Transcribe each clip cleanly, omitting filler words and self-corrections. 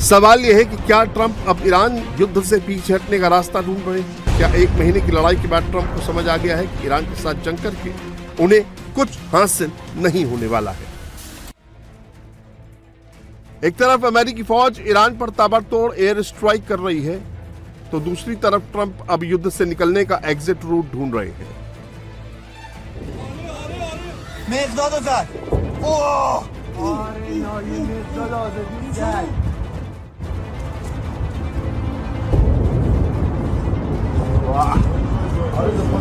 सवाल यह है कि क्या ट्रंप अब ईरान युद्ध से पीछे हटने का रास्ता ढूंढ रहे हैं? क्या 1 महीने की लड़ाई के बाद ट्रंप को समझ आ गया है कि ईरान के साथ जंग करके उन्हें कुछ हासिल नहीं होने वाला है? एक तरफ अमेरिकी फौज ईरान पर ताबड़तोड़ एयर स्ट्राइक कर रही है, तो दूसरी तरफ ट्रंप अब युद्ध से निकलने का एग्जिट रूट ढूंढ रहे हैं।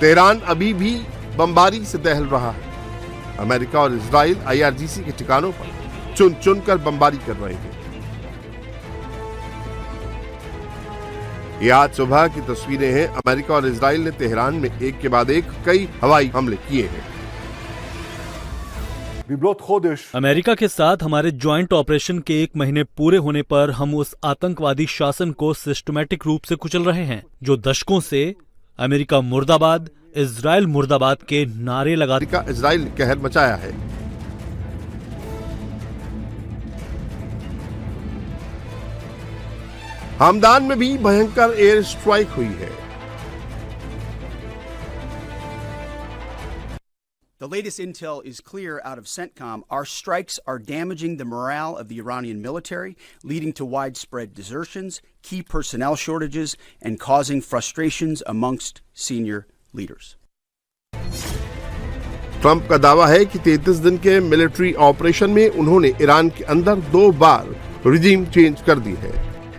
तेहरान अभी भी बमबारी से दहल रहा है। अमेरिका और इजराइल IRGC के ठिकानों पर चुन चुन कर बमबारी कर रहे हैं। ये आज सुबह की तस्वीरें हैं। अमेरिका और इजराइल ने तेहरान में एक के बाद एक कई हवाई हमले किए हैं। अमेरिका के साथ हमारे ज्वाइंट ऑपरेशन के 1 महीने पूरे होने पर हम उस आतंकवादी शासन को सिस्टमैटिक रूप से कुचल रहे हैं जो दशकों से अमेरिका मुर्दाबाद, इजराइल मुर्दाबाद के नारे लगाकर इजराइल ने कहर मचाया है। हमदान में भी भयंकर एयर स्ट्राइक हुई है। The latest intel is clear out of CENTCOM. Our strikes are damaging the morale of the Iranian military, leading to widespread desertions, key personnel shortages, and causing frustrations amongst senior leaders. Trump का दावा है कि 33 दिन के military operation में उन्होंने Iran के अंदर 2 बार रिजीम चेंज कर दी है।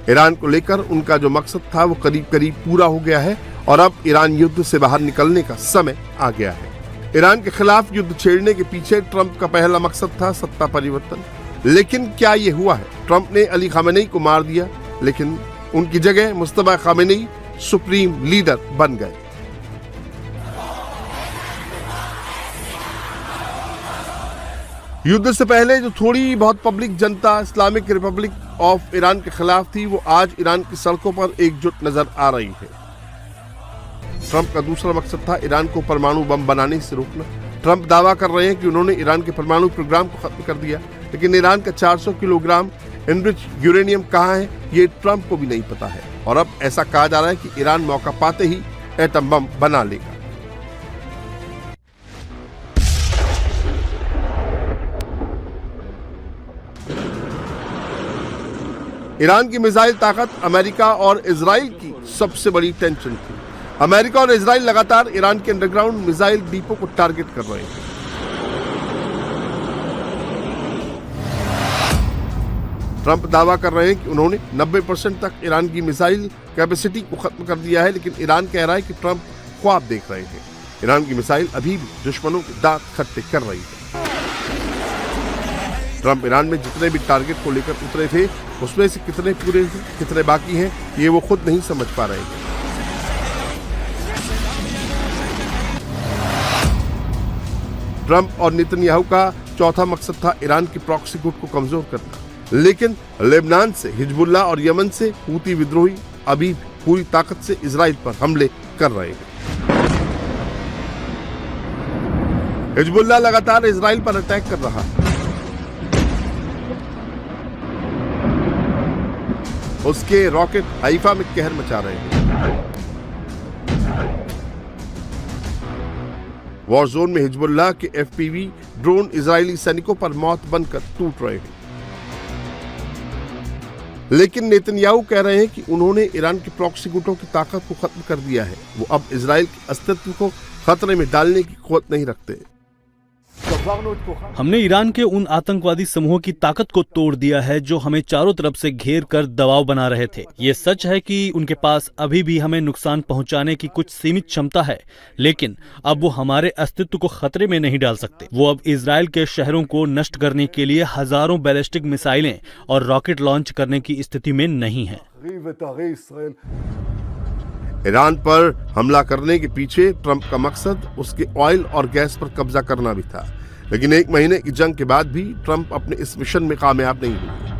ईरान को लेकर उनका जो मकसद था वो करीब करीब पूरा हो गया है और अब ईरान युद्ध से बाहर निकलने का समय आ गया है। ईरान के खिलाफ युद्ध छेड़ने के पीछे ट्रंप का पहला मकसद था सत्ता परिवर्तन। लेकिन क्या ये हुआ है? ट्रंप ने अली खामेनेई को मार दिया, लेकिन उनकी जगह मुस्तफा खामेनेई सुप्रीम लीडर बन गए। युद्ध से पहले जो थोड़ी बहुत public Janata Islamic Republic of Iran के खिलाफ थी, वो आज ईरान की सड़कों पर एकजुट नजर आ रही है। ट्रंप का दूसरा मकसद था ईरान को परमाणु बम बनाने से रोकना। ट्रंप दावा कर रहे हैं कि उन्होंने ईरान के परमाणु प्रोग्राम को खत्म कर दिया, लेकिन ईरान का 400 किलोग्राम एनरिच यूरेनियम कहाँ है, ये ट्रंप को भी नहीं पता है। और अब ऐसा कहा जा रहा है कि ईरान मौका पाते ही एटम बम बना लेगा। ईरान की मिसाइल ताकत अमेरिका और इजराइल की सबसे बड़ी टेंशन थी। अमेरिका और इजराइल लगातार ईरान के अंडरग्राउंड मिसाइल डिपो को टारगेट कर रहे हैं। ट्रंप दावा कर रहे हैं कि उन्होंने 90% तक ईरान की मिसाइल कैपेसिटी को खत्म कर दिया है, लेकिन ईरान कह रहा है कि ट्रंप ख्वाब देख रहे हैं। ईरान की मिसाइल अभी भी दुश्मनों के दांत खट्टे कर रही है। ट्रंप ईरान में जितने भी टारगेट को लेकर उतरे थे, उसमें से कितने पूरे हैं, कितने बाकी हैं, ये वो खुद नहीं समझ पा रहे हैं। ट्रंप और नेतन्याहू का चौथा मकसद था ईरान की प्रॉक्सी गुट को कमजोर करना, लेकिन लेबनान से हिजबुल्लाह और यमन से हूती विद्रोही अभी पूरी ताकत से इजराइल पर हमले कर रहे हैं। हिजबुल्लाह लगातार इजराइल पर अटैक कर रहा है। उसके रॉकेट हाइफा में कहर मचा रहे हैं। वॉर जोन में हिजबुल्लाह के FPV ड्रोन इजरायली सैनिकों पर मौत बनकर टूट रहे हैं। लेकिन नेतन्याहू कह रहे हैं कि उन्होंने ईरान की प्रॉक्सी गुटों की ताकत को खत्म कर दिया है। वो अब इजराइल के अस्तित्व को खतरे में डालने की कुव्वत नहीं रखते। हमने ईरान के उन आतंकवादी समूहों की ताकत को तोड़ दिया है जो हमें चारों तरफ से घेर कर दबाव बना रहे थे। ये सच है कि उनके पास अभी भी हमें नुकसान पहुंचाने की कुछ सीमित क्षमता है, लेकिन अब वो हमारे अस्तित्व को खतरे में नहीं डाल सकते। वो अब इजराइल के शहरों को नष्ट करने के लिए हजारों बैलिस्टिक मिसाइलें और रॉकेट लॉन्च करने की स्थिति में नहीं है। ईरान पर हमला करने के पीछे ट्रंप का मकसद उसके ऑयल और गैस पर कब्जा करना भी था, लेकिन 1 महीने की जंग के बाद भी ट्रंप अपने इस मिशन में कामयाब नहीं हुए।